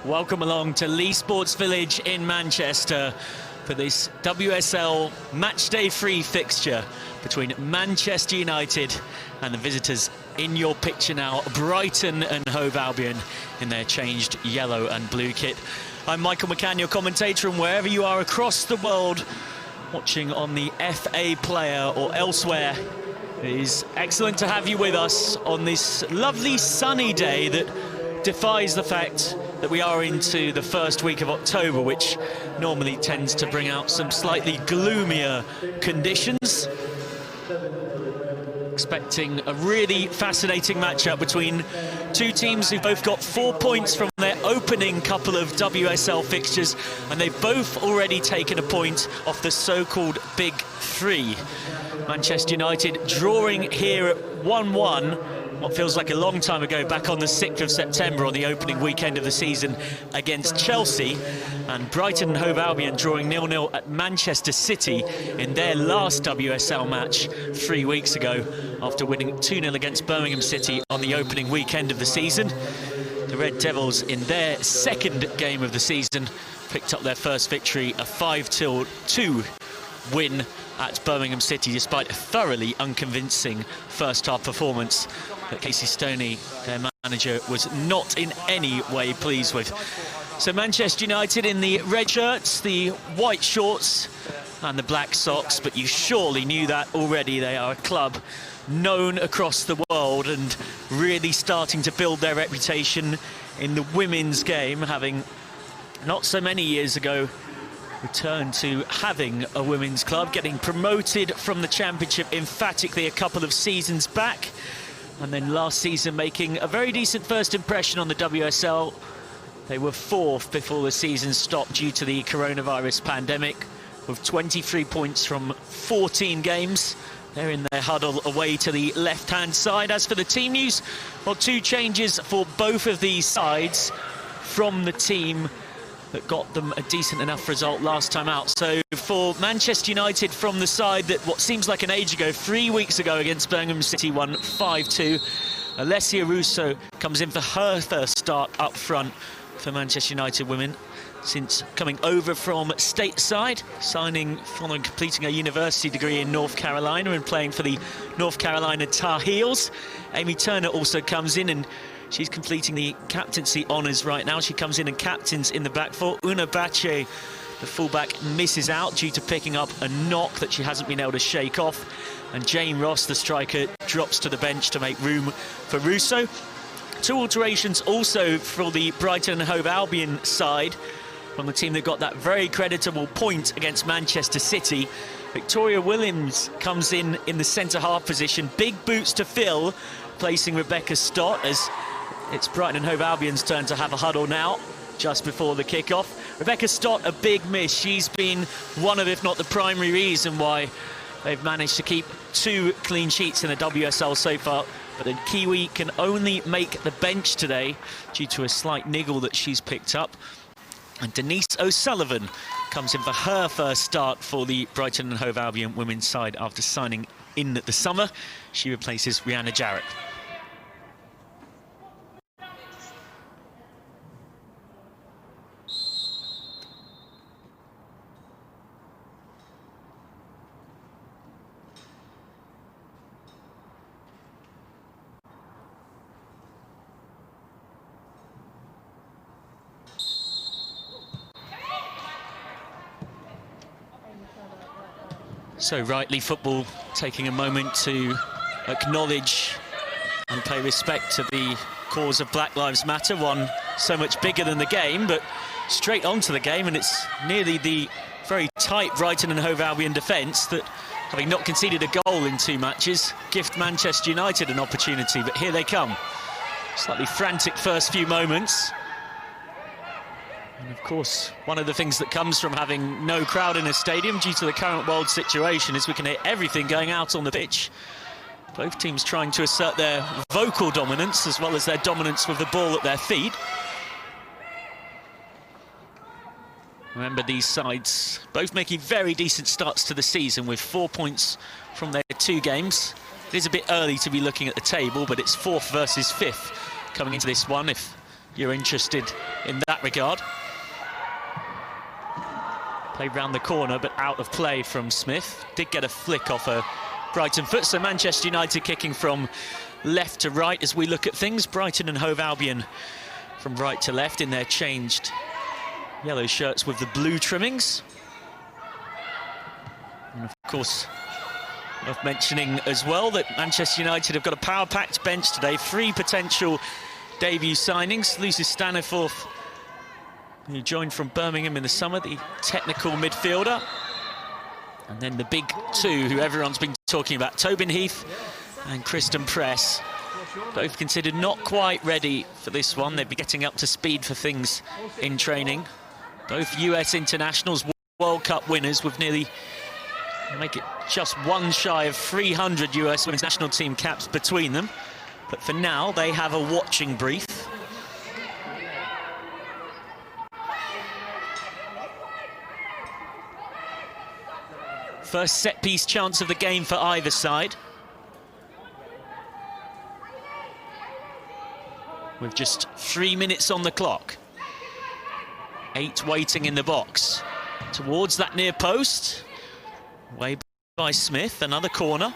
Welcome along to Lee Sports Village in Manchester for this WSL matchday free fixture between Manchester United and the visitors in your picture now, Brighton and Hove Albion in their changed yellow and blue kit. I'm Michael McCann, your commentator, and wherever you are across the world watching on the FA Player or elsewhere, it is excellent to have you with us on this lovely sunny day that defies the fact that we are into the first week of October, which normally tends to bring out some slightly gloomier conditions. Expecting a really fascinating matchup between two teams who've both got 4 points from their opening couple of WSL fixtures, and they've both already taken a point off the so-called Big Three. Manchester United drawing here at 1-1, what feels like a long time ago, back on the 6th of September on the opening weekend of the season against Chelsea, and Brighton and Hove Albion drawing 0-0 at Manchester City in their last WSL match 3 weeks ago after winning 2-0 against Birmingham City on the opening weekend of the season. The Red Devils, in their second game of the season, picked up their first victory, a 5-2 win at Birmingham City, despite a thoroughly unconvincing first-half performance that Casey Stoney, their manager, was not in any way pleased with. So Manchester United in the red shirts, the white shorts and the black socks, but you surely knew that already. They are a club known across the world and really starting to build their reputation in the women's game, having not so many years ago returned to having a women's club, getting promoted from the Championship emphatically a couple of seasons back, and then last season making a very decent first impression on the WSL. They were fourth before the season stopped due to the coronavirus pandemic, with 23 points from 14 games. They're in their huddle away to the left-hand side. As for the team news, well, two changes for both of these sides from the team that got them a decent enough result last time out. So for Manchester United, from the side that what seems like an age ago, 3 weeks ago against Birmingham City, won 5-2, Alessia Russo comes in for her first start up front for Manchester United women since coming over from stateside, signing following completing a university degree in North Carolina and playing for the North Carolina Tar Heels. Amy Turner also comes in, and she's completing the captaincy honours right now. She comes in and captains in the back four. Una Bache, the fullback, misses out due to picking up a knock that she hasn't been able to shake off. And Jane Ross, the striker, drops to the bench to make room for Russo. Two alterations also for the Brighton and Hove Albion side from the team that got that very creditable point against Manchester City. Victoria Williams comes in the centre-half position. Big boots to fill, placing Rebecca Stott, as it's Brighton and Hove Albion's turn to have a huddle now, just before the kick-off. Rebecca Stott, a big miss. She's been one of, if not the primary reason why they've managed to keep 2 clean sheets in the WSL so far. But the Kiwi can only make the bench today due to a slight niggle that she's picked up. And Denise O'Sullivan comes in for her first start for the Brighton and Hove Albion women's side after signing in the summer. She replaces Rihanna Jarrett. So rightly, football taking a moment to acknowledge and pay respect to the cause of Black Lives Matter, one so much bigger than the game, but straight onto the game, and it's nearly the very tight Brighton and Hove Albion defence that, having not conceded a goal in 2 matches, gift Manchester United an opportunity, but here they come. Slightly frantic first few moments. And of course, one of the things that comes from having no crowd in a stadium due to the current world situation is we can hear everything going out on the pitch. Both teams trying to assert their vocal dominance as well as their dominance with the ball at their feet. Remember, these sides both making very decent starts to the season with 4 points from their 2 games. It is a bit early to be looking at the table, but it's 4th versus 5th coming into this one. If you're interested in that regard. Played round the corner, but out of play from Smith. Did get a flick off a Brighton foot, so Manchester United kicking from left to right as we look at things. Brighton and Hove Albion from right to left in their changed yellow shirts with the blue trimmings. And of course, worth mentioning as well that Manchester United have got a power-packed bench today. 3 potential debut signings. Lucy Staniforth, who joined from Birmingham in the summer, the technical midfielder. And then the big 2 who everyone's been talking about, Tobin Heath and Kristen Press. Both considered not quite ready for this one. They'd be getting up to speed for things in training. Both US internationals, World Cup winners, with nearly, make it just one shy of 300 US women's national team caps between them. But for now, they have a watching brief. First set-piece chance of the game for either side. With just 3 minutes on the clock. 8 waiting in the box. Towards that near post. Way by Smith, another corner.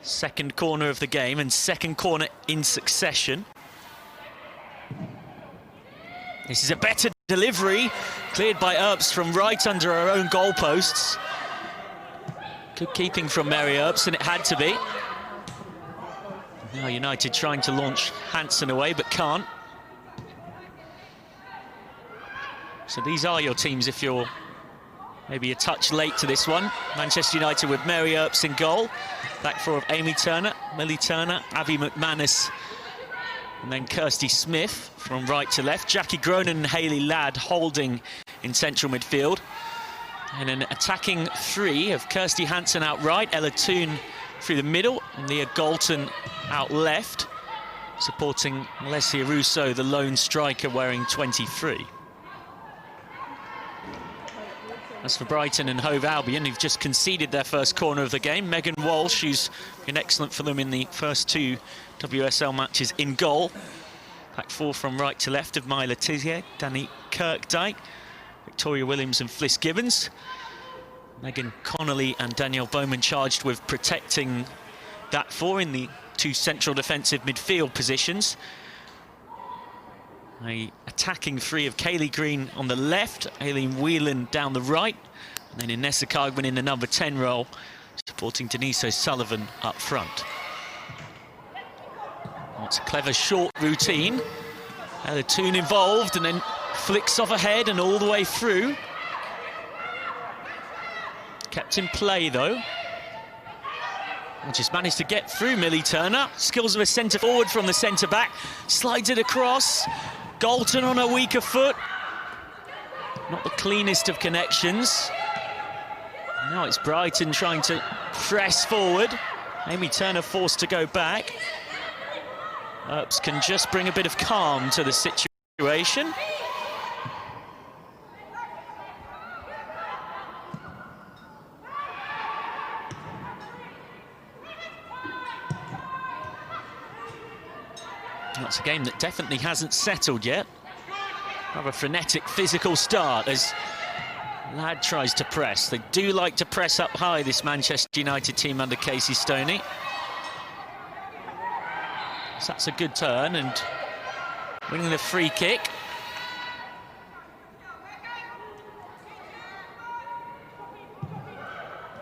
Second corner of the game and second corner in succession. This is a better delivery, cleared by Earps from right under her own goalposts. Good keeping from Mary Earps, and it had to be. Now United trying to launch Hansen away, but can't. So these are your teams if you're maybe a touch late to this one. Manchester United with Mary Earps in goal. Back four of Amy Turner, Millie Turner, Abby McManus, and then Kirsty Smith from right to left. Jackie Gronin and Hayley Ladd holding in central midfield. And an attacking 3 of Kirsty Hansen out right, Ella Toone through the middle, and Leah Galton out left, supporting Alessia Russo, the lone striker, wearing 23. As for Brighton and Hove Albion, who've just conceded their first corner of the game, Megan Walsh, who's been excellent for them in the first 2 WSL matches, in goal. Back 4 from right to left of Myla Tizier, Danny Kirkdyke, Victoria Williams and Fliss Gibbons. Megan Connolly and Danielle Bowman charged with protecting that 4 in the 2 central defensive midfield positions. A attacking 3 of Kaylee Green on the left, Aileen Whelan down the right, and then Inessa Cargman in the number 10 role, supporting Denise O'Sullivan up front. It's a clever short routine. Ella Toone involved, and then flicks off ahead and all the way through. Kept in play though. And just managed to get through Millie Turner. Skills of a centre forward from the centre back. Slides it across. Galton on a weaker foot. Not the cleanest of connections. Now it's Brighton trying to press forward. Amy Turner forced to go back. Earps can just bring a bit of calm to the situation. That's a game that definitely hasn't settled yet. Have a frenetic physical start as Ladd tries to press. They do like to press up high, this Manchester United team under Casey Stoney. So that's a good turn and winning the free kick.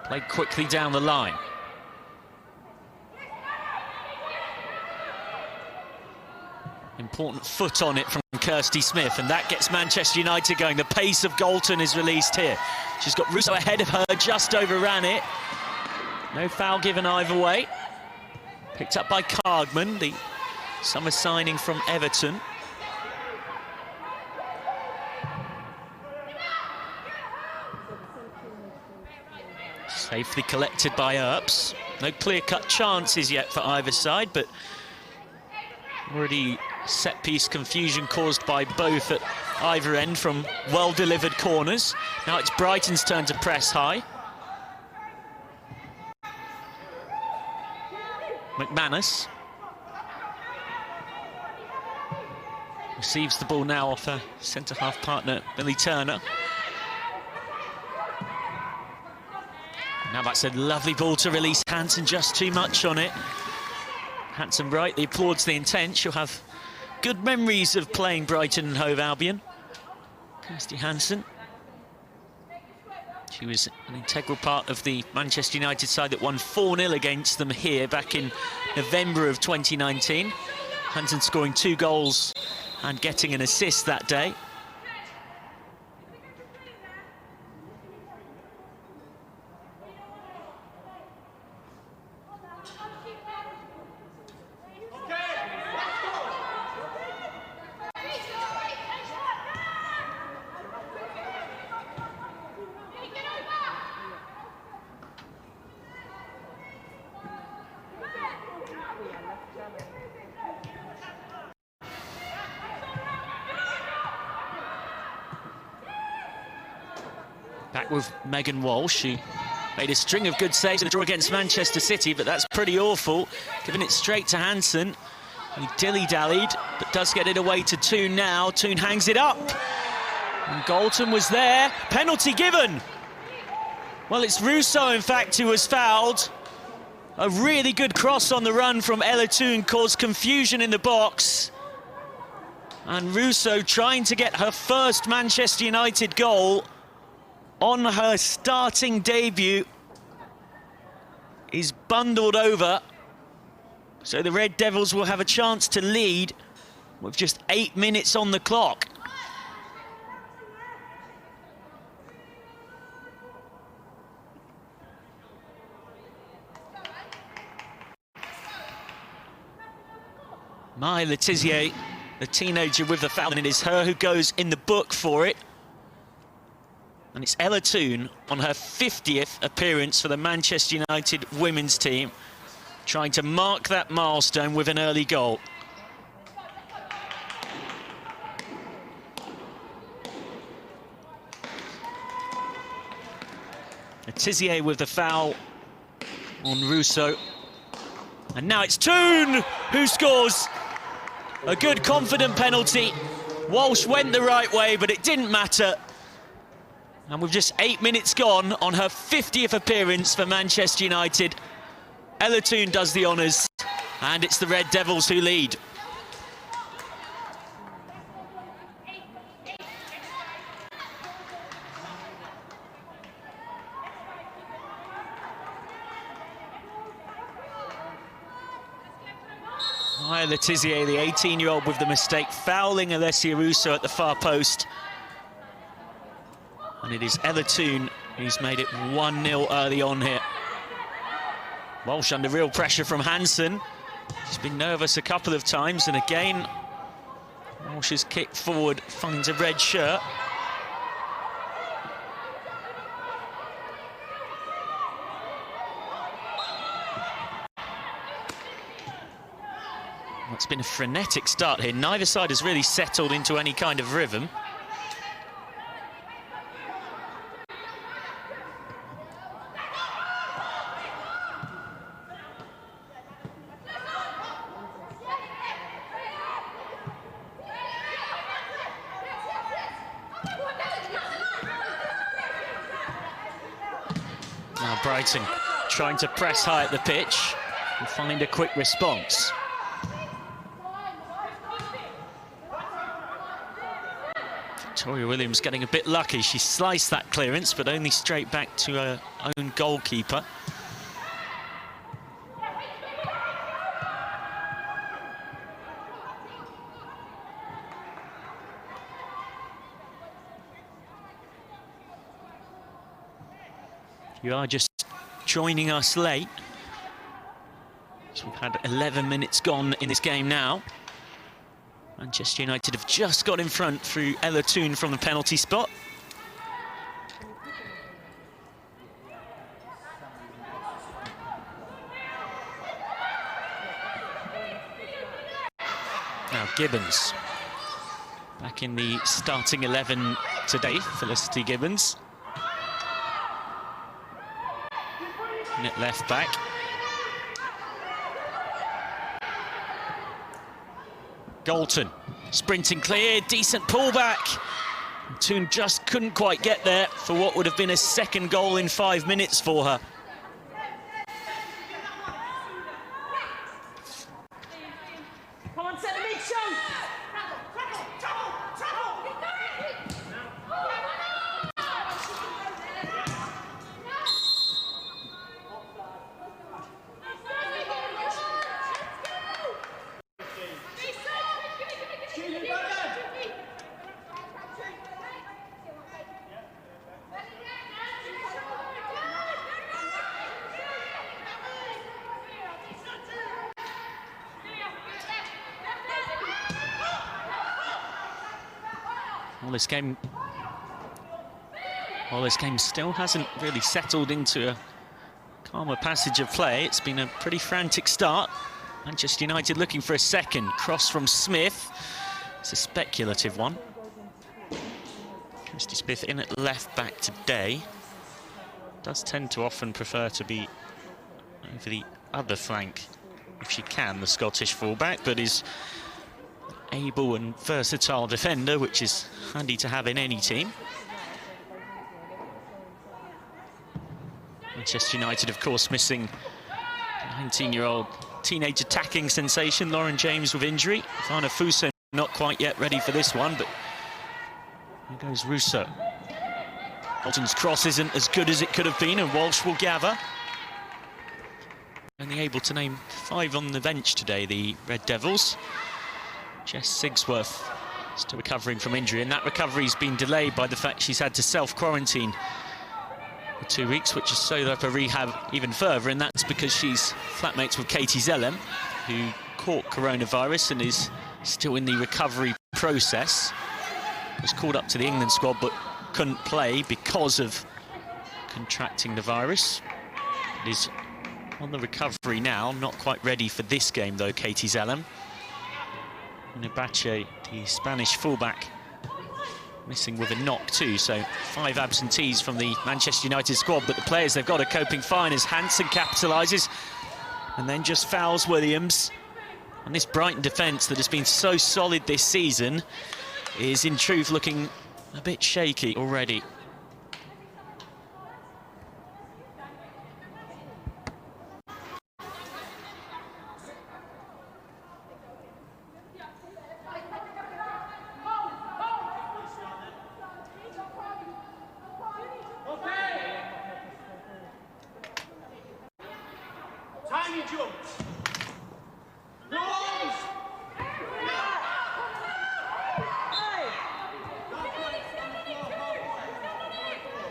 Played quickly down the line. Important foot on it from Kirsty Smith, and that gets Manchester United going. The pace of Galton is released here. She's got Russo ahead of her, just overran it. No foul given either way. Picked up by Cargman, the summer signing from Everton. Safely collected by Earps. No clear-cut chances yet for either side, but already set-piece confusion caused by both at either end from well-delivered corners. Now it's Brighton's turn to press high. McManus receives the ball now off her centre-half partner, Billy Turner. Now that's a lovely ball to release Hansen, just too much on it. Hansen rightly applauds the intent. She'll have good memories of playing Brighton and Hove Albion. Kirsty Hansen. She was an integral part of the Manchester United side that won 4-0 against them here back in November of 2019. Hansen scoring 2 goals and getting an assist that day. Back with Megan Walsh, who made a string of good saves in the draw against Manchester City, but that's pretty awful. Giving it straight to Hansen. He dilly-dallied, but does get it away to Toon now. Toon hangs it up. And Galton was there. Penalty given. Well, it's Russo, in fact, who was fouled. A really good cross on the run from Ella Toon caused confusion in the box. And Russo trying to get her first Manchester United goal on her starting debut is bundled over. So the Red Devils will have a chance to lead with just 8 minutes on the clock. Maya Letizier, the teenager with the foul, and it is her who goes in the book for it. And it's Ella Toon on her 50th appearance for the Manchester United women's team, trying to mark that milestone with an early goal. Letizier with the foul on Russo. And now it's Toon who scores. A good, confident penalty. Walsh went the right way, but it didn't matter. And with just 8 minutes gone on her 50th appearance for Manchester United, Ella Toon does the honours, and it's the Red Devils who lead. Maya Letizier, the 18-year-old with the mistake, fouling Alessia Russo at the far post. And it is Ella Toon who's made it 1-0 early on here. Walsh under real pressure from Hansen. She's been nervous a couple of times, and again, Walsh's kick forward finds a red shirt. Well, it's been a frenetic start here. Neither side has really settled into any kind of rhythm. Now Brighton trying to press high at the pitch and find a quick response. Victoria Williams getting a bit lucky. She sliced that clearance, but only straight back to her own goalkeeper. If you are just joining us late, so we've had 11 minutes gone in this game now. Manchester United have just got in front through Ella Toon from the penalty spot. Now Gibbons back in the starting 11 today, Felicity Gibbons. At left back. Galton sprinting clear, decent pullback. Toon just couldn't quite get there for what would have been a second goal in 5 minutes for her. Come on, set the mid, Sean. Well, this game still hasn't really settled into a calmer passage of play. It's been a pretty frantic start. Manchester United looking for a second. Cross from Smith. It's a speculative one. Kirsty Smith in at left back today. Does tend to often prefer to be over the other flank, if she can, the Scottish fullback, but is able and versatile defender, which is handy to have in any team. Manchester United, of course, missing 19-year-old teenage attacking sensation Lauren James with injury. Fana Fuso not quite yet ready for this one, but here goes Russo. Bolton's cross isn't as good as it could have been, and Walsh will gather. Only able to name 5 on the bench today, the Red Devils. Jess Sigsworth still recovering from injury, and that recovery's been delayed by the fact she's had to self-quarantine for 2 weeks, which has slowed up her rehab even further, and that's because she's flatmates with Katie Zellem, who caught coronavirus and is still in the recovery process. Was called up to the England squad, but couldn't play because of contracting the virus. It is on the recovery now, not quite ready for this game though, Katie Zellem. Nibache, the Spanish fullback, missing with a knock too, so 5 absentees from the Manchester United squad, but the players they've got are coping fine as Hansen capitalises and then just fouls Williams. And this Brighton defence that has been so solid this season is in truth looking a bit shaky already.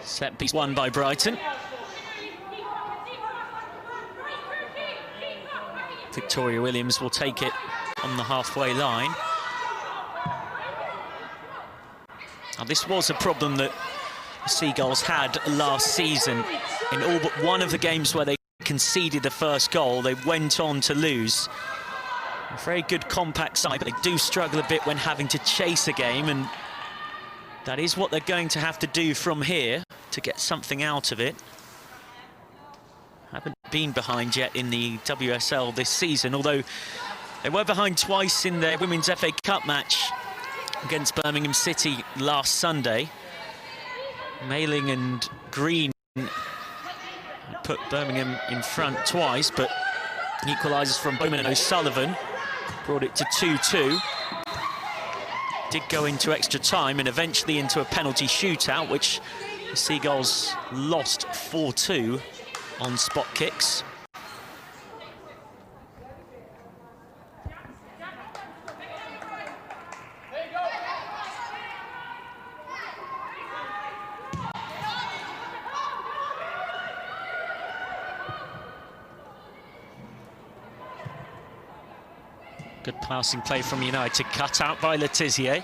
Set piece won by Brighton. Victoria Williams will take it on the halfway line. Now, this was a problem that the Seagulls had last season. In all but one of the games where they conceded the first goal, they went on to lose. A very good compact side, but they do struggle a bit when having to chase a game, and that is what they're going to have to do from here to get something out of it. Haven't been behind yet in the WSL this season, although they were behind twice in their Women's FA Cup match against Birmingham City last Sunday. Mailing and Green put Birmingham in front twice, but equalisers from Bowman and O'Sullivan brought it to 2-2. Did go into extra time and eventually into a penalty shootout, which the Seagulls lost 4-2 on spot kicks. Good passing play from United, cut out by Letizier.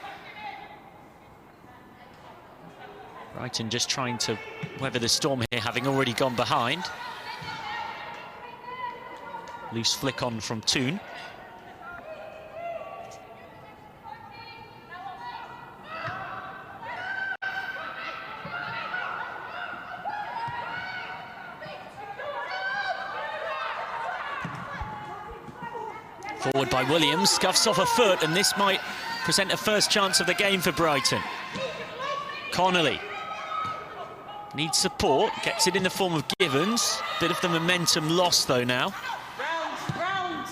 Brighton just trying to weather the storm here, having already gone behind. Loose flick on from Toon. Forward by Williams, scuffs off a foot, and this might present a first chance of the game for Brighton. Connolly needs support, gets it in the form of Givens. Bit of the momentum lost though now. Rounds.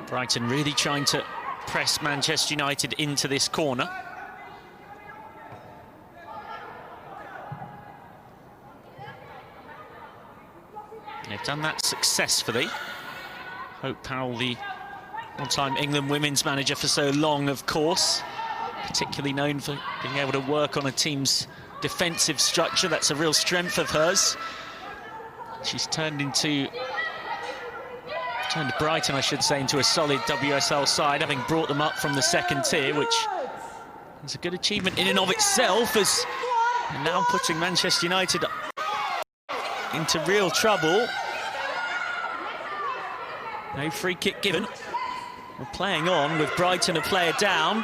Brighton really trying to press Manchester United into this corner. They've done that successfully. Hope Powell, the one-time England women's manager for so long, of course, particularly known for being able to work on a team's defensive structure. That's a real strength of hers. She's turned Brighton, I should say, into a solid WSL side, having brought them up from the second tier, which is a good achievement in and of itself, and now putting Manchester United into real trouble. No free kick given. We're playing on with Brighton a player down,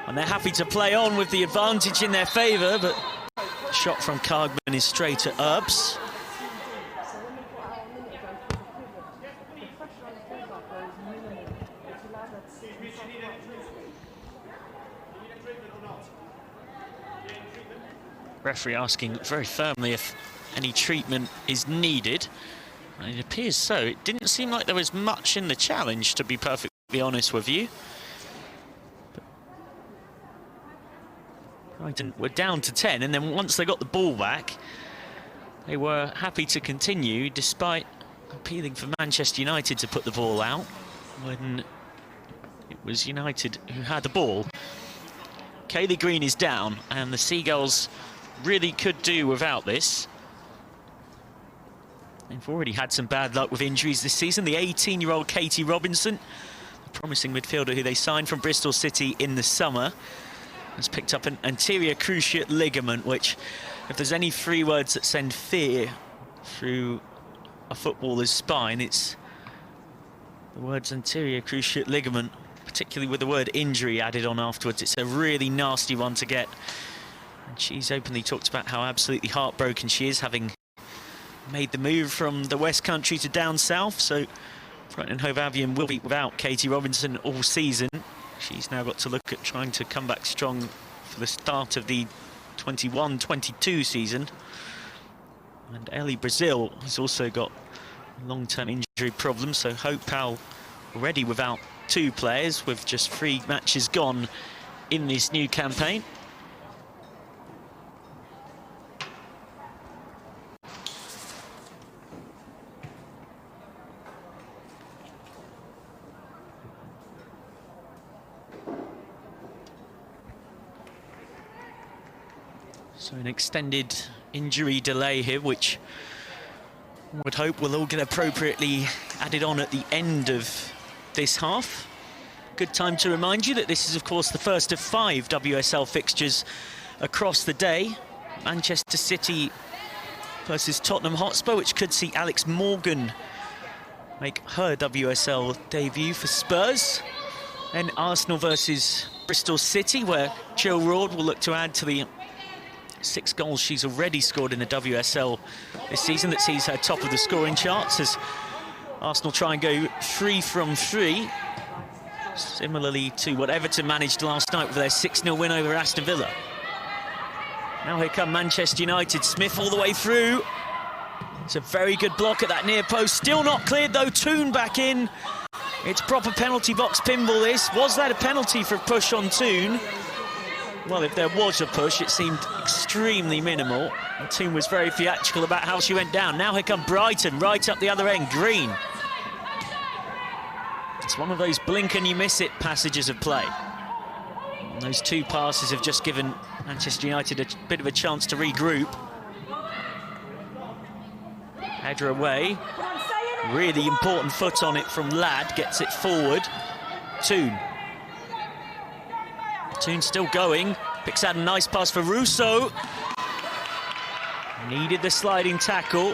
and they're happy to play on with the advantage in their favour, but the shot from Cargman is straight at Erbs. Referee asking very firmly if any treatment is needed, and it appears so. It didn't seem like there was much in the challenge, to be perfectly honest with you. But Brighton were down to 10, and then once they got the ball back, they were happy to continue, despite appealing for Manchester United to put the ball out when it was United who had the ball. Kaylee Green is down, and the Seagulls really could do without this. They've already had some bad luck with injuries this season. The 18-year-old Katie Robinson, the promising midfielder who they signed from Bristol City in the summer, has picked up an anterior cruciate ligament, which, if there's any three words that send fear through a footballer's spine, it's the words anterior cruciate ligament, particularly with the word injury added on afterwards. It's a really nasty one to get. And she's openly talked about how absolutely heartbroken she is, having made the move from the West Country to down south. So Brighton and Hove Albion will be without Katie Robinson all season. She's now got to look at trying to come back strong for the start of the 21-22 season. And Ellie Brazil has also got long-term injury problems, so Hope Powell already without two players, with just 3 matches gone in this new campaign. So an extended injury delay here, which I would hope will all get appropriately added on at the end of this half. Good time to remind you that this is, of course, the first of 5 WSL fixtures across the day. Manchester City versus Tottenham Hotspur, which could see Alex Morgan make her WSL debut for Spurs. Then Arsenal versus Bristol City, where Jill Roord will look to add to the 6 goals she's already scored in the WSL this season, that sees her top of the scoring charts, as Arsenal try and go 3 from 3, similarly to what Everton managed last night with their 6-0 win over Aston Villa. Now here come Manchester United. Smith all the way through. It's a very good block at that near post. Still not cleared though. Toon back in. It's proper penalty box pinball this. Was that a penalty for a push on Toon? Well, if there was a push, it seemed extremely minimal. And Toon was very theatrical about how she went down. Now here come Brighton, right up the other end. Green. It's one of those blink and you miss it passages of play. And those 2 passes have just given Manchester United a bit of a chance to regroup. Header away. Really important foot on it from Ladd. Gets it forward. Toon. Toon still going. Picks out a nice pass for Russo. Needed the sliding tackle.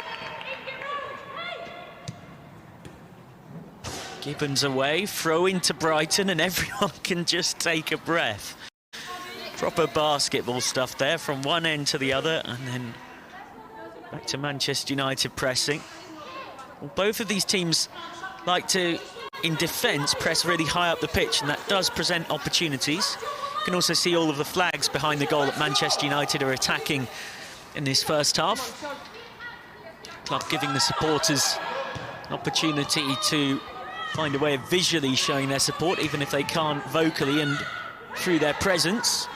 Gibbons away, throw into Brighton, and everyone can just take a breath. Proper basketball stuff there from one end to the other, and then back to Manchester United pressing. Well, both of these teams like to, in defence, press really high up the pitch, and that does present opportunities. You can also see all of the flags behind the goal that Manchester United are attacking in this first half. Club giving the supporters an opportunity to find a way of visually showing their support, even if they can't vocally and through their presence.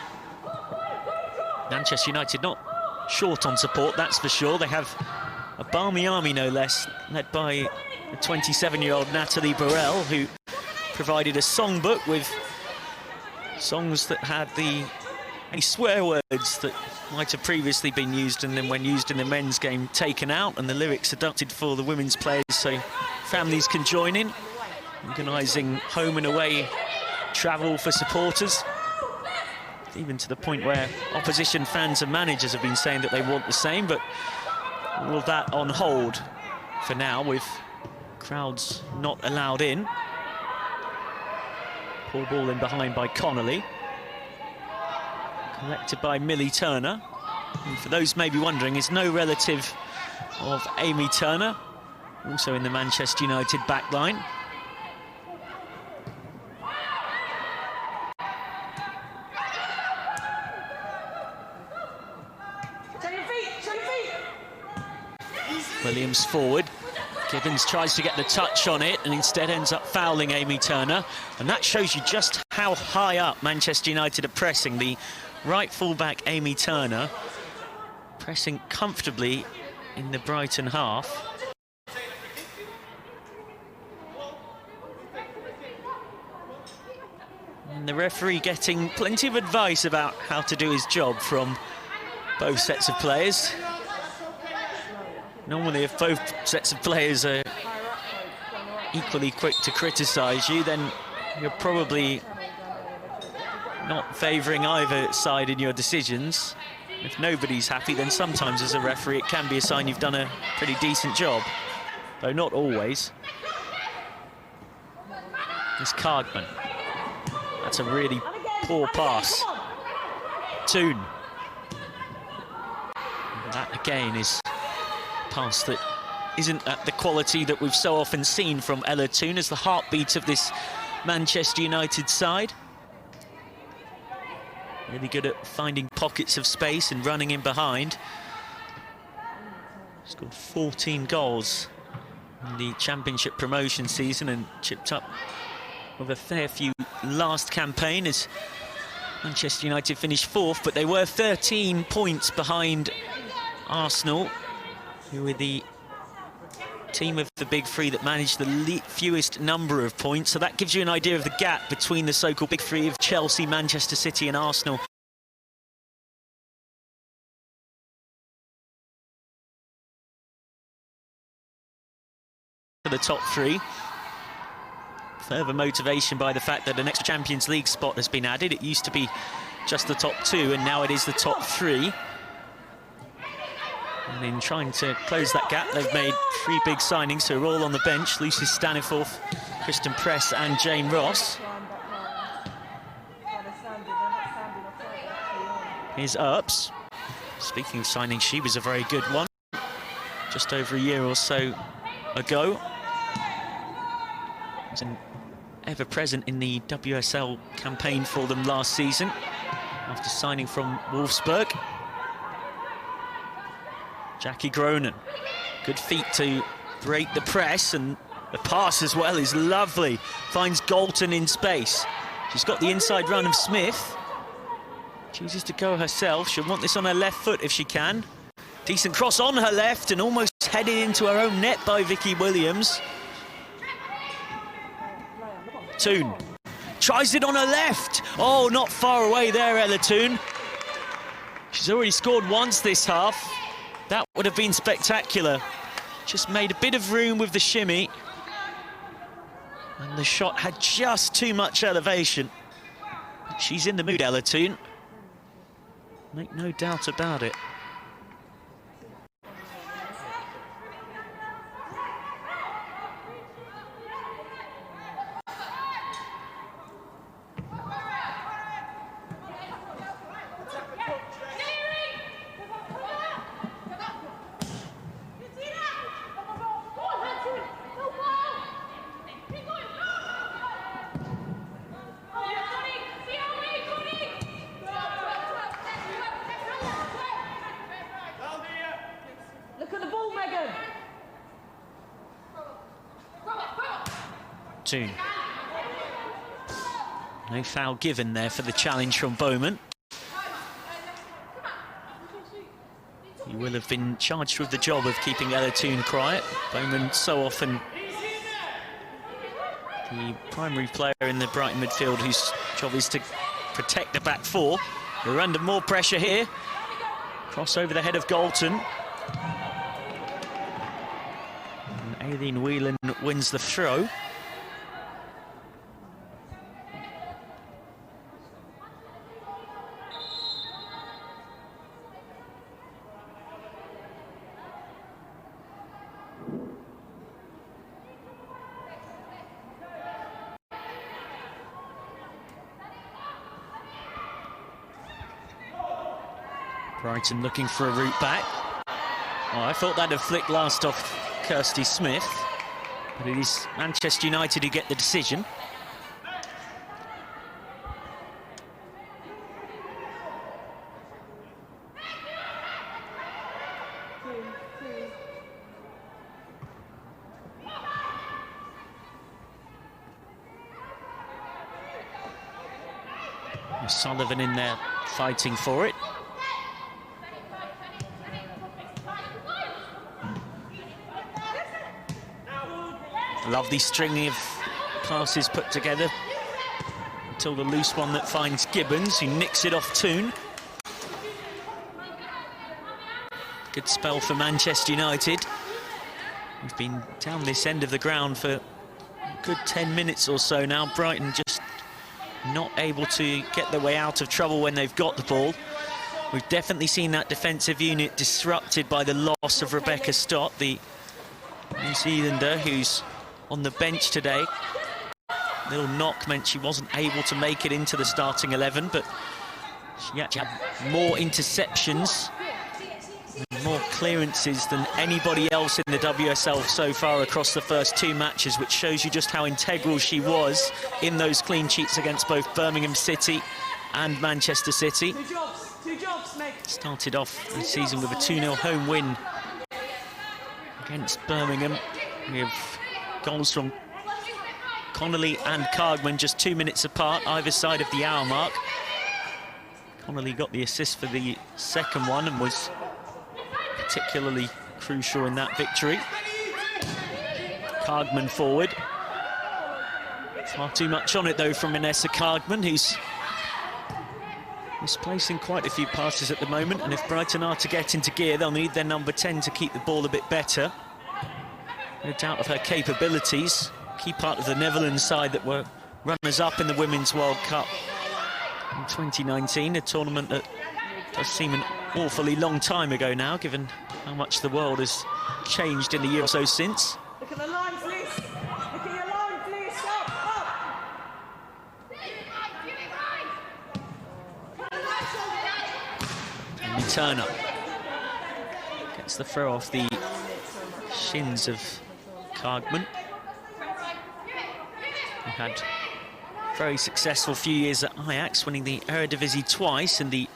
Manchester United not short on support, that's for sure. They have a balmy army, no less, led by the 27-year-old Natalie Burrell, who provided a songbook with songs that had any swear words that might have previously been used, and then when used in the men's game, taken out, and the lyrics adapted for the women's players so families can join in, organising home and away travel for supporters, even to the point where opposition fans and managers have been saying that they want the same, but all of that on hold for now, with crowds not allowed in. Poor ball in behind by Connolly. Collected by Millie Turner. And for those maybe wondering, is no relative of Amy Turner, also in the Manchester United backline. Williams forward. Gibbons tries to get the touch on it and instead ends up fouling Amy Turner. And that shows you just how high up Manchester United are pressing. The right fullback, Amy Turner, pressing comfortably in the Brighton half. And the referee getting plenty of advice about how to do his job from both sets of players. Normally, if both sets of players are equally quick to criticise you, then you're probably not favouring either side in your decisions. If nobody's happy, then sometimes as a referee it can be a sign you've done a pretty decent job, though not always. It's Cardman. That's a really poor pass. Toon. That again is pass that isn't at the quality that we've so often seen from Ella Toon as the heartbeat of this Manchester United side. Really good at finding pockets of space and running in behind. Scored 14 goals in the Championship promotion season and chipped up with a fair few last campaign as Manchester United finished fourth, but they were 13 points behind Arsenal, who were the team of the big three that managed the fewest number of points. So that gives you an idea of the gap between the so-called big three of Chelsea, Manchester City and Arsenal. To the top three. Further motivation by the fact that an extra Champions League spot has been added. It used to be just the top two, and now it is the top three. And in trying to close that gap, they've made three big signings who are all on the bench. Lucy Staniforth, Kristen Press and Jane Ross. Here's Earps. Speaking of signings, she was a very good one just over a year or so ago. Was ever present in the WSL campaign for them last season after signing from Wolfsburg. Jackie Groenen, good feet to break the press, and the pass as well is lovely. Finds Galton in space. She's got the inside run of Smith. Chooses to go herself. She'll want this on her left foot if she can. Decent cross on her left and almost headed into her own net by Vicky Williams. Toon tries it on her left. Oh, not far away there, Ella Toon. She's already scored once this half. That would have been spectacular. Just made a bit of room with the shimmy. And the shot had just too much elevation. She's in the mood, Ella Toon. Make no doubt about it. Toon. No foul given there for the challenge from Bowman. He will have been charged with the job of keeping Ella Toon quiet. Bowman so often the primary player in the Brighton midfield whose job is to protect the back four. We're under more pressure here. Cross over the head of Galton. And Aileen Whelan wins the throw. Brighton looking for a route back. Oh, I thought that'd have flicked last off Kirsty Smith, but it is Manchester United who get the decision. Sullivan in there fighting for it. Lovely string of passes put together until the loose one that finds Gibbons, who nicks it off Toon. Good spell for Manchester United. We've been down this end of the ground for a good 10 minutes or so now. Brighton just not able to get their way out of trouble when they've got the ball. We've definitely seen that defensive unit disrupted by the loss of Rebecca Stott, the New Zealander who's on the bench today. Little knock meant she wasn't able to make it into the starting 11, but she actually had more interceptions and more clearances than anybody else in the WSL so far across the first two matches, which shows you just how integral she was in those clean sheets against both Birmingham City and Manchester City. Two jobs, Meg. Started off the season with a 2-0 home win against Birmingham. We have goals from Connolly and Cargman just 2 minutes apart, either side of the hour mark. Connolly got the assist for the second one and was particularly crucial in that victory. Cargman forward. Far too much on it though from Vanessa Cargman, who's misplacing quite a few passes at the moment, and if Brighton are to get into gear, they'll need their number 10 to keep the ball a bit better. No doubt of her capabilities. Key part of the Netherlands side that were runners-up in the Women's World Cup in 2019, a tournament that does seem an awfully long time ago now, given how much the world has changed in the year or so since. Look at the lines, Liz. Look at your lines, Liz. Up, Amy Turner gets the throw off the shins of Cargman, who had a very successful few years at Ajax, winning the Eredivisie twice and the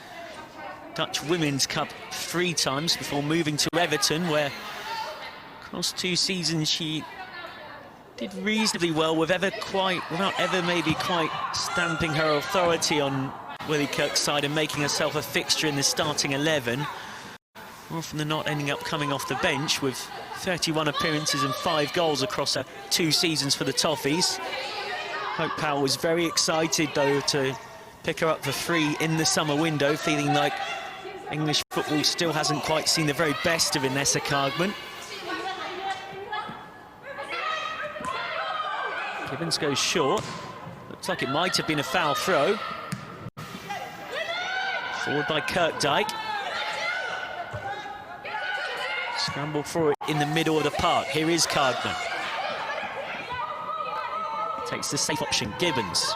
Dutch Women's Cup 3 times before moving to Everton, where across 2 seasons she did reasonably well without ever maybe quite stamping her authority on Willie Kirk's side and making herself a fixture in the starting 11. More often than not ending up coming off the bench with 31 appearances and 5 goals across her 2 seasons for the Toffees. Hope Powell was very excited though to pick her up for free in the summer window, feeling like English football still hasn't quite seen the very best of Vanessa Cargman. Gibbons goes short. Looks like it might have been a foul throw. Forward by Kirkdyke. Scramble for it in the middle of the park. Here is Cargman. Takes the safe option, Gibbons.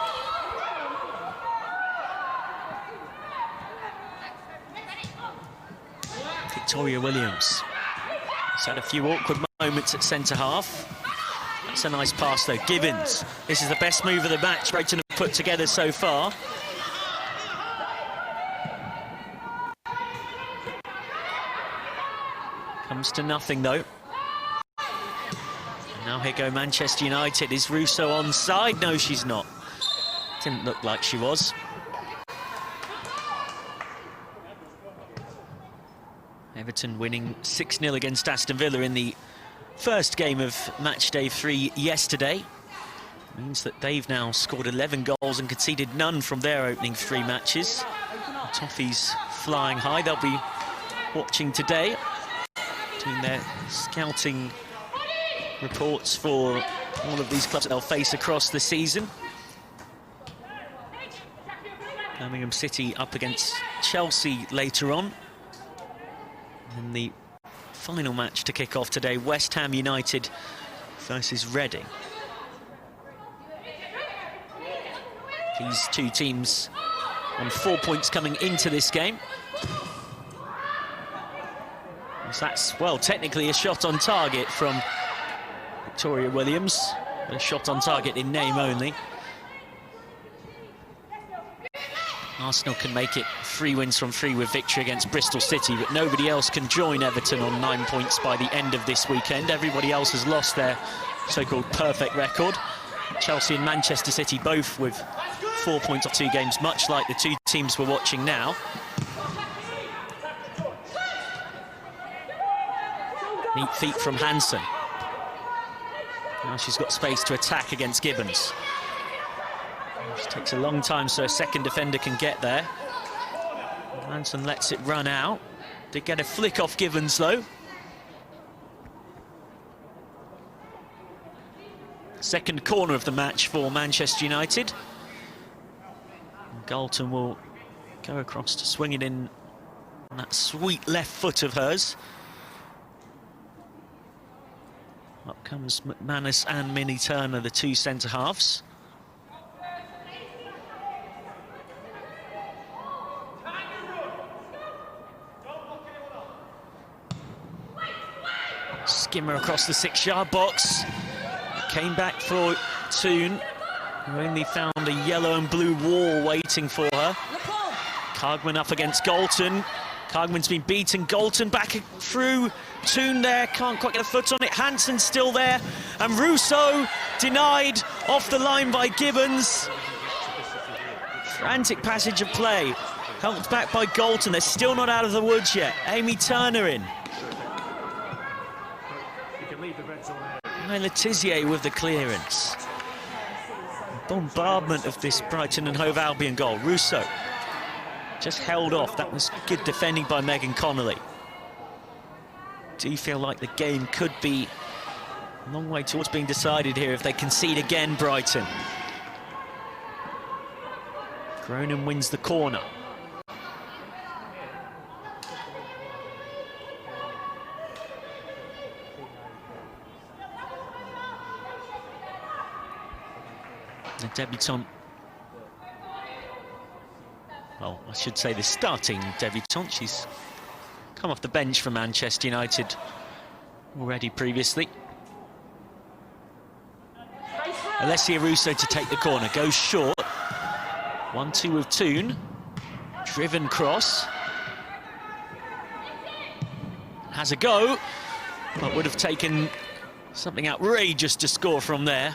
Victoria Williams. He's had a few awkward moments at centre-half. That's a nice pass though, Gibbons. This is the best move of the match Brighton have put together so far. Comes to nothing though. Now here go Manchester United. Is Russo onside? No, she's not. Didn't look like she was. Everton winning 6-0 against Aston Villa in the first game of match day 3 yesterday. Means that they've now scored 11 goals and conceded none from their opening 3 matches. The Toffees flying high. They'll be watching today, doing their scouting reports for all of these clubs that they'll face across the season. Birmingham City up against Chelsea later on. And the final match to kick off today, West Ham United versus Reading. These two teams on 4 points coming into this game. So that's, well, technically a shot on target from Victoria Williams. A shot on target in name only. Arsenal can make it 3 wins from 3 with victory against Bristol City, but nobody else can join Everton on 9 points by the end of this weekend. Everybody else has lost their so-called perfect record. Chelsea and Manchester City both with 4 points off 2 games, much like the 2 teams we're watching now. Neat feet from Hansen. Now she's got space to attack against Gibbons. It takes a long time so a second defender can get there. Hansen lets it run out. Did get a flick off Gibbons though. Second corner of the match for Manchester United. And Galton will go across to swing it in on that sweet left foot of hers. Up comes McManus and Minnie Turner, the 2 centre-halves. Skimmer across the 6-yard box. Came back for Toon, who only found a yellow and blue wall waiting for her. Cargman up against Galton. Cargman's been beaten. Galton back through. Toon there, can't quite get a foot on it. Hansen's still there. And Russo denied off the line by Gibbons. Frantic passage of play. Helped back by Galton. They're still not out of the woods yet. Amy Turner in. Letizier with the clearance. Bombardment of this Brighton and Hove Albion goal. Russo just held off. That was good defending by Megan Connolly. Do you feel like the game could be a long way towards being decided here if they concede again, Brighton? Cronin wins the corner. The debutant, well, I should say the starting debutant. She's come off the bench for Manchester United already previously. Alessia Russo to take the corner, goes short. 1-2 with Toon. Driven cross. Has a go, but would have taken something outrageous to score from there.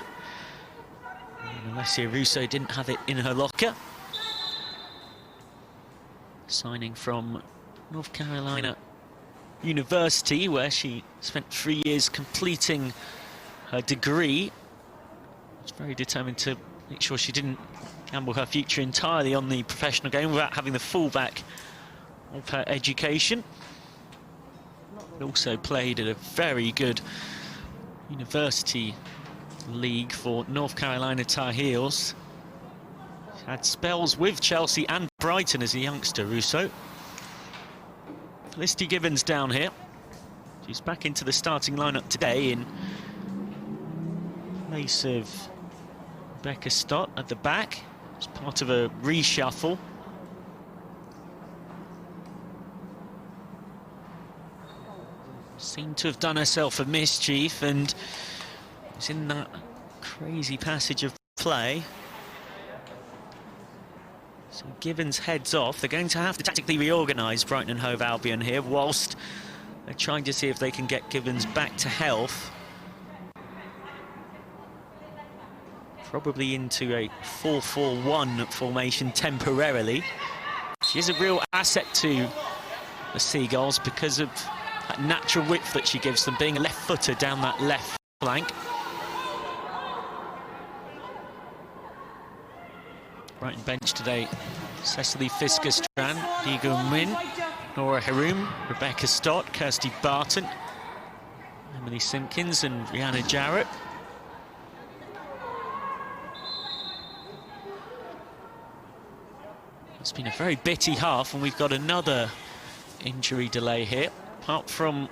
Alessia Russo didn't have it in her locker. Signing from North Carolina University, where she spent 3 years completing her degree. Was very determined to make sure she didn't gamble her future entirely on the professional game without having the fallback of her education. Also played at a very good university league for North Carolina Tar Heels. She had spells with Chelsea and Brighton as a youngster, Russo. Felicity Gibbons down here. She's back into the starting lineup today in place of Rebecca Stott at the back. It's part of a reshuffle. Seemed to have done herself a mischief and was in that crazy passage of play. So Gibbons heads off. They're going to have to tactically reorganise Brighton and Hove Albion here, whilst they're trying to see if they can get Gibbons back to health. probably into a 4-4-1 formation temporarily. She is a real asset to the Seagulls because of that natural width that she gives them, being a left footer down that left flank. Brighton bench today: Cecily Fisker-Strand, Diego Min, Nora Haroum, Rebecca Stott, Kirsty Barton, Emily Simpkins and Rihanna Jarrett. It's been a very bitty half, and we've got another injury delay here. Apart from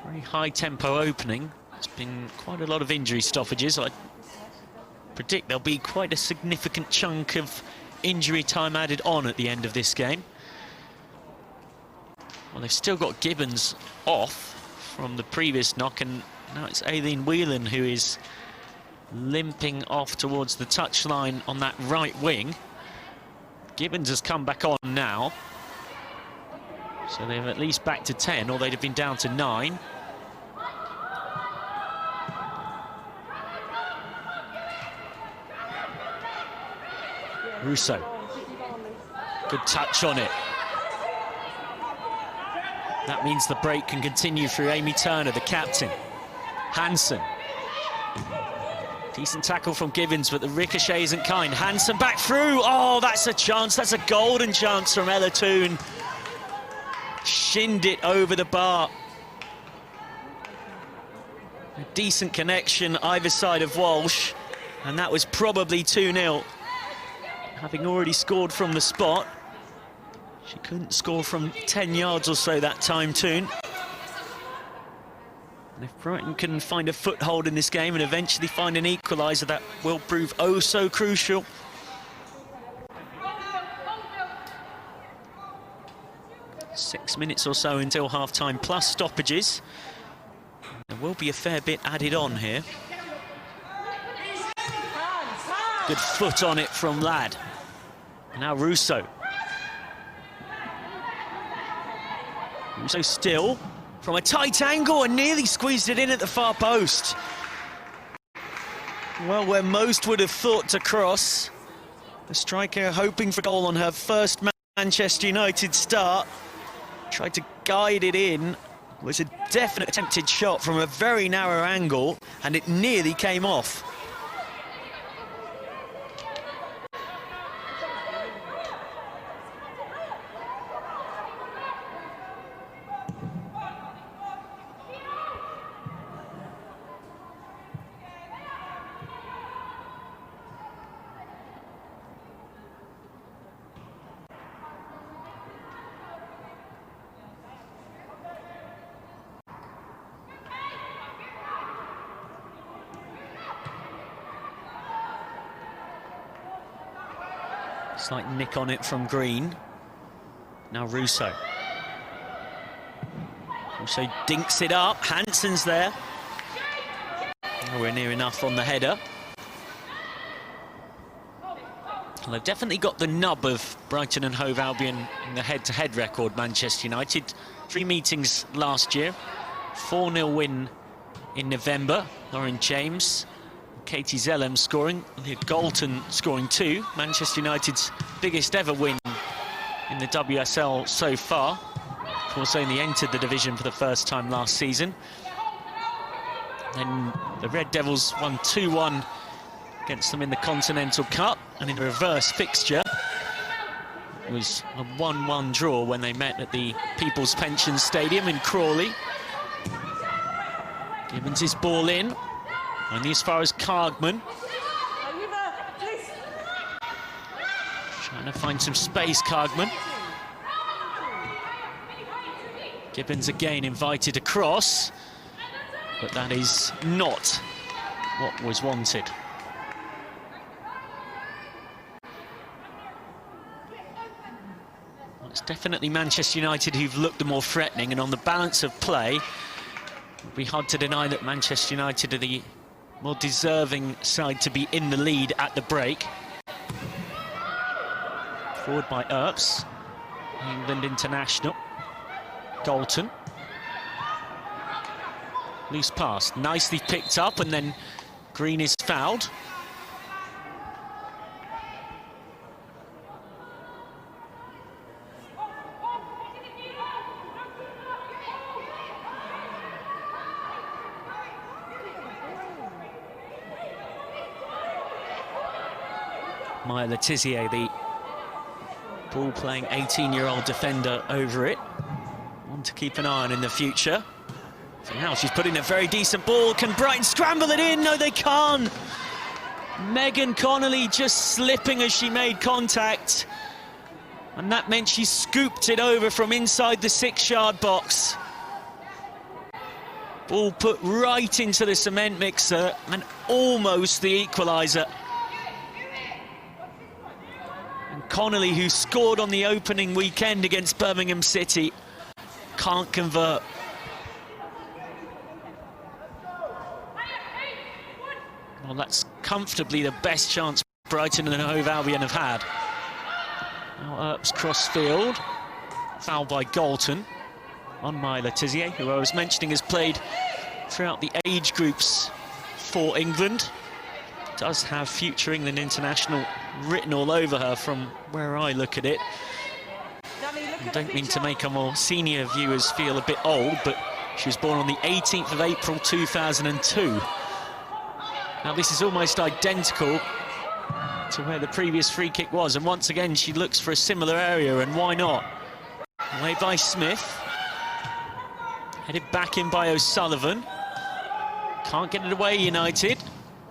very high tempo opening, there's been quite a lot of injury stoppages. I predict there'll be quite a significant chunk of injury time added on at the end of this game. Well, they've still got Gibbons off from the previous knock, and now it's Aileen Whelan who is limping off towards the touchline on that right wing. Gibbons has come back on now, so they're at least back to 10, or they'd have been down to 9. Russo, good touch on it. That means the break can continue through Amy Turner, the captain. Hansen. Decent tackle from Gibbons, but the ricochet isn't kind. Hansen back through. Oh, that's a chance. That's a golden chance from Ella Toon. Shinned it over the bar. A decent connection either side of Walsh, and that was probably 2-0. Having already scored from the spot. She couldn't score from 10 yards or so that time, Toon. And if Brighton can find a foothold in this game and eventually find an equaliser, that will prove oh so crucial. Six minutes or so until half-time, plus stoppages. There will be a fair bit added on here. Good foot on it from Ladd. Now Russo. Russo still from a tight angle and nearly squeezed it in at the far post. Well, where most would have thought to cross. The striker hoping for a goal on her first Manchester United start. Tried to guide it in. It was a definite attempted shot from a very narrow angle, and it nearly came off. Slight nick on it from Green. Now Russo. Russo dinks it up. Hansen's there. Nowhere near enough on the header. Well, they've definitely got the nub of Brighton and Hove Albion in the head-to-head record, Manchester United. 3 meetings last year. 4-0 win in November. Lauren James, Katie Zellem scoring, Leah Galton scoring 2. Manchester United's biggest ever win in the WSL so far. Of course, only entered the division for the first time last season. Then the Red Devils won 2-1 against them in the Continental Cup, and in a reverse fixture it was a 1-1 draw when they met at the People's Pension Stadium in Crawley. Gibbons his ball in. Only as far as Kargman. Trying to find some space, Kargman. Gibbons again invited across, but that is not what was wanted. Well, it's definitely Manchester United who've looked the more threatening, and on the balance of play, it would be hard to deny that Manchester United are the more deserving side to be in the lead at the break. Forward by Earps, England international. Galton. Loose pass, nicely picked up, and then Green is fouled. Maya Letizier, the ball-playing 18-year-old defender over it. One to keep an eye on in the future. So now she's putting a very decent ball. Can Brighton scramble it in? No, they can't. Megan Connolly just slipping as she made contact. And that meant she scooped it over from inside the 6-yard box. Ball put right into the cement mixer and almost the equaliser. And Connolly, who scored on the opening weekend against Birmingham City, can't convert. Well, that's comfortably the best chance Brighton and Hove Albion have had. Now Earp's cross-field. Foul by Galton on Maya Letizier, who I was mentioning has played throughout the age groups for England. Does have future England international written all over her from where I look at it. I don't mean to make our more senior viewers feel a bit old, but she was born on the 18th of April 2002. Now this is almost identical to where the previous free kick was, and once again she looks for a similar area, and why not? Away by Smith. Headed back in by O'Sullivan. Can't get it away, United.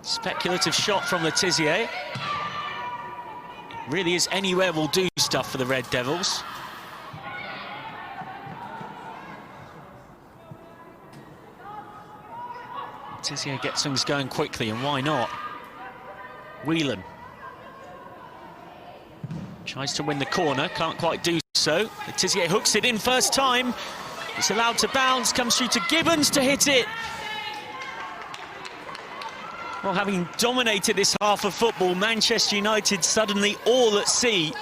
Speculative shot from Letizier. It really is anywhere will do stuff for the Red Devils. Letizier gets things going quickly, and why not? Whelan tries to win the corner, can't quite do so. Letizier hooks it in first time. It's allowed to bounce, comes through to Gibbons to hit it. Well, having dominated this half of football, Manchester United suddenly all at sea.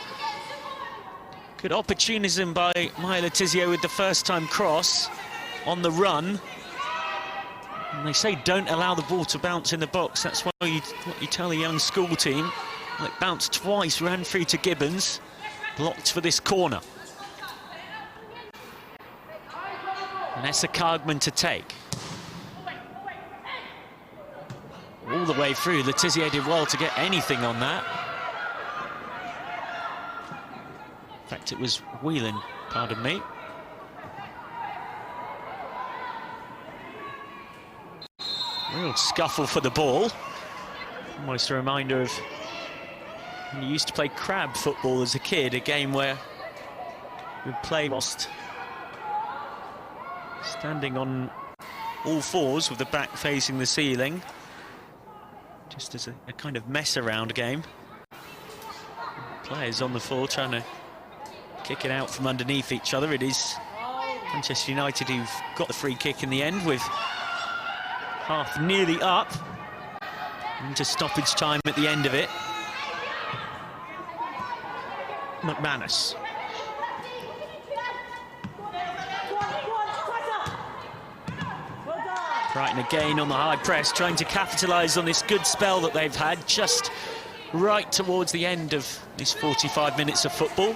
Good opportunism by Maya Letizier with the first-time cross on the run. And they say don't allow the ball to bounce in the box. That's what you tell a young school team. Well, it bounced twice, ran through to Gibbons, blocked for this corner. Nessa Cargman to take. All the way through, Letizier did well to get anything on that. In fact, it was Whelan, pardon me. Real scuffle for the ball. Almost a reminder of when you used to play crab football as a kid, a game where we'd play whilst standing on all fours with the back facing the ceiling, just as a kind of mess-around game. Players on the floor trying to kick it out from underneath each other. It is Manchester United who've got the free kick in the end, with half nearly up, into stoppage time at the end of it. McManus. Brighton again on the high press, trying to capitalise on this good spell that they've had just right towards the end of these 45 minutes of football.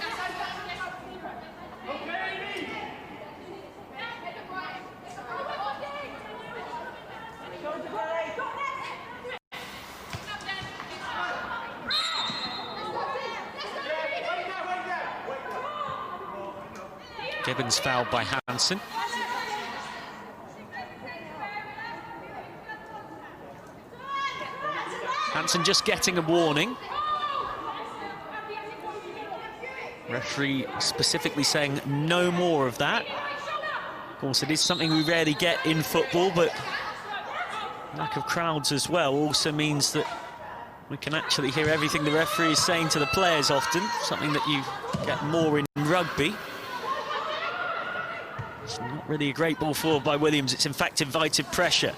Gibbons fouled by Hansen. Hansen just getting a warning. Referee specifically saying no more of that. Of course, it is something we rarely get in football, but lack of crowds as well also means that we can actually hear everything the referee is saying to the players often, something that you get more in rugby. It's not really a great ball forward by Williams. It's in fact invited pressure.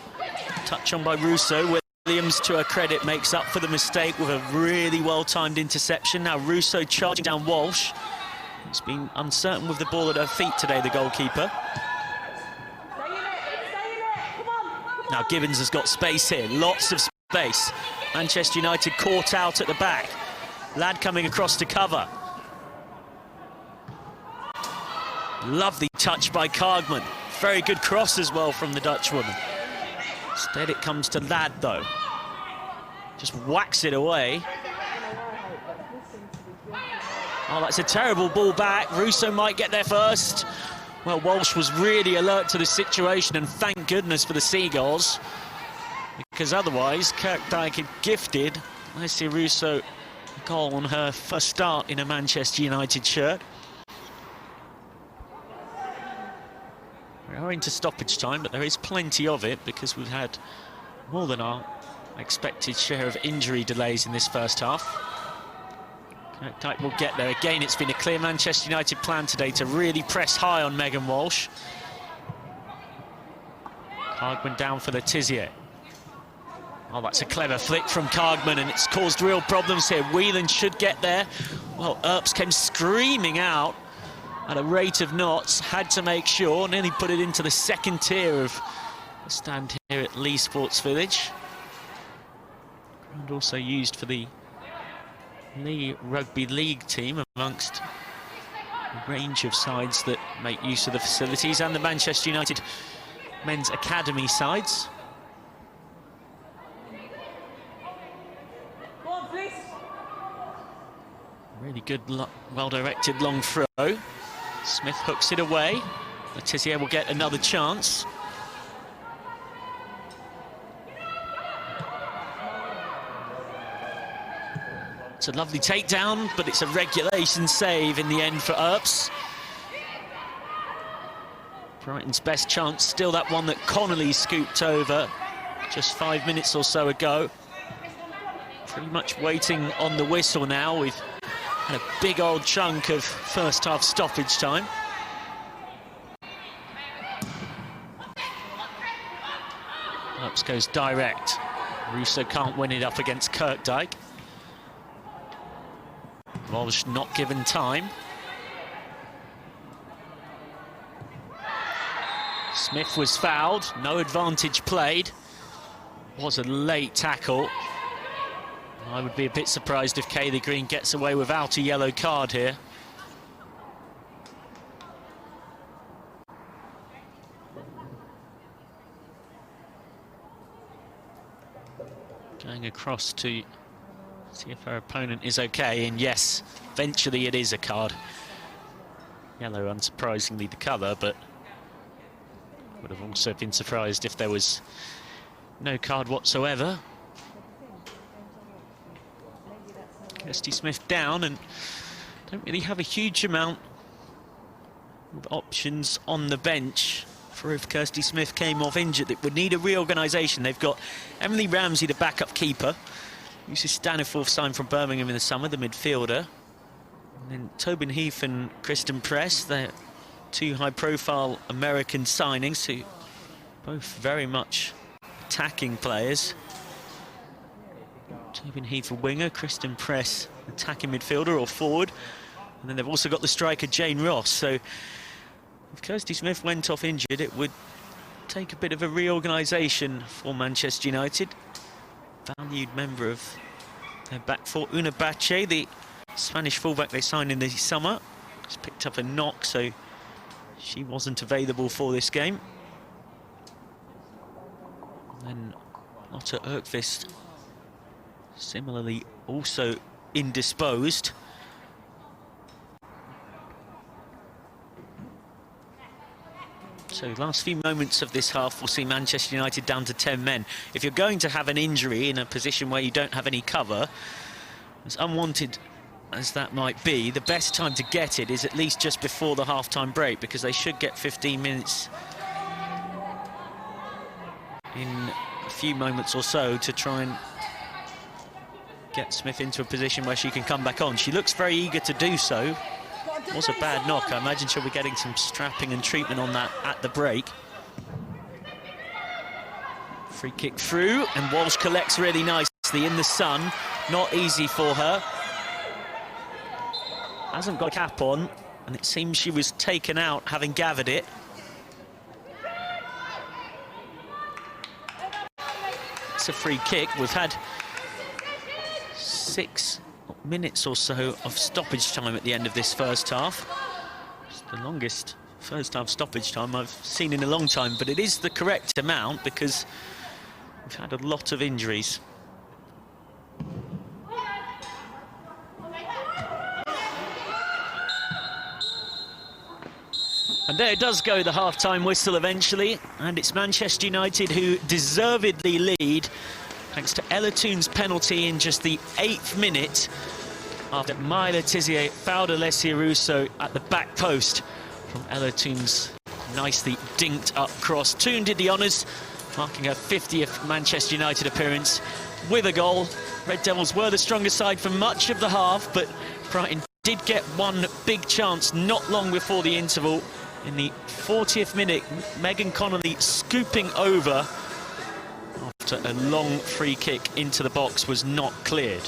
Touch on by Russo. Williams, to her credit, makes up for the mistake with a really well-timed interception. Now Russo charging down Walsh. He's been uncertain with the ball at her feet today, the goalkeeper. Now Gibbons has got space here, lots of space. Manchester United caught out at the back. Ladd coming across to cover. Lovely touch by Cargman. Very good cross as well from the Dutchwoman. Instead it comes to Ladd though. Just whacks it away. Oh, that's a terrible ball back. Russo might get there first. Well, Walsh was really alert to the situation, and thank goodness for the Seagulls, because otherwise Kirkdyke had gifted Leslie Russo a goal on her first start in a Manchester United shirt. We are into stoppage time, but there is plenty of it because we've had more than our expected share of injury delays in this first half. Kirkdyke will get there. Again, it's been a clear Manchester United plan today to really press high on Megan Walsh. Cargman down for Letizia. Oh, that's a clever flick from Cargman, and it's caused real problems here. Whelan should get there. Well, Earps came screaming out at a rate of knots, had to make sure, nearly put it into the second tier of the stand here at Lee Sports Village. Ground also used for the Lee Rugby League team amongst a range of sides that make use of the facilities, and the Manchester United men's academy sides. Go on, please. Really good, well-directed long throw. Smith hooks it away. Letizia will get another chance. It's a lovely takedown, but it's a regulation save in the end for Earps. Brighton's best chance, still that one that Connolly scooped over just 5 minutes or so ago. Pretty much waiting on the whistle now. We've had a big old chunk of first half stoppage time. Earps goes direct. Russo can't win it up against Kirkdyke. Walsh not given time. Smith was fouled, no advantage played. Was a late tackle. I would be a bit surprised if Kaylee Green gets away without a yellow card here. Going across to see if her opponent is okay, and yes, eventually it is a card. Yellow, unsurprisingly, the colour, but would have also been surprised if there was no card whatsoever. Kirsty Smith down, and don't really have a huge amount of options on the bench for if Kirsty Smith came off injured. It would need a reorganisation. They've got Emily Ramsey, the backup keeper. Uses Staniforth signed from Birmingham in the summer, the midfielder. And then Tobin Heath and Kristen Press, they're two high-profile American signings who both very much attacking players. Tobin Heath a winger, Kristen Press attacking midfielder or forward. And then they've also got the striker Jane Ross. So if Kirsty Smith went off injured, it would take a bit of a reorganisation for Manchester United. Valued member of their back four, Una Bache, the Spanish fullback they signed in the summer. Has picked up a knock, so she wasn't available for this game. And then Lotta Erkvist, similarly also indisposed. So last few moments of this half will see Manchester United down to 10 men. If you're going to have an injury in a position where you don't have any cover, as unwanted as that might be, the best time to get it is at least just before the half-time break, because they should get 15 minutes in a few moments or so to try and get Smith into a position where she can come back on. She looks very eager to do so. It was a bad knock. I imagine she'll be getting some strapping and treatment on that at the break. Free kick through, and Walsh collects really nicely in the sun. Not easy for her. Hasn't got a cap on, and it seems she was taken out having gathered it. It's a free kick. We've had 6 minutes or so of stoppage time at the end of this first half. It's the longest first half stoppage time I've seen in a long time, but it is the correct amount because we've had a lot of injuries. And there does go the half-time whistle eventually, and it's Manchester United who deservedly lead thanks to Ella Toon's penalty in just the 8th minute after Myla Tizier fouled Alessia Russo at the back post from Ella Toon's nicely dinked up cross. Toon did the honours, marking her 50th Manchester United appearance with a goal. Red Devils were the stronger side for much of the half, but Brighton did get one big chance not long before the interval. In the 40th minute, Megan Connolly scooping over after a long free kick into the box was not cleared.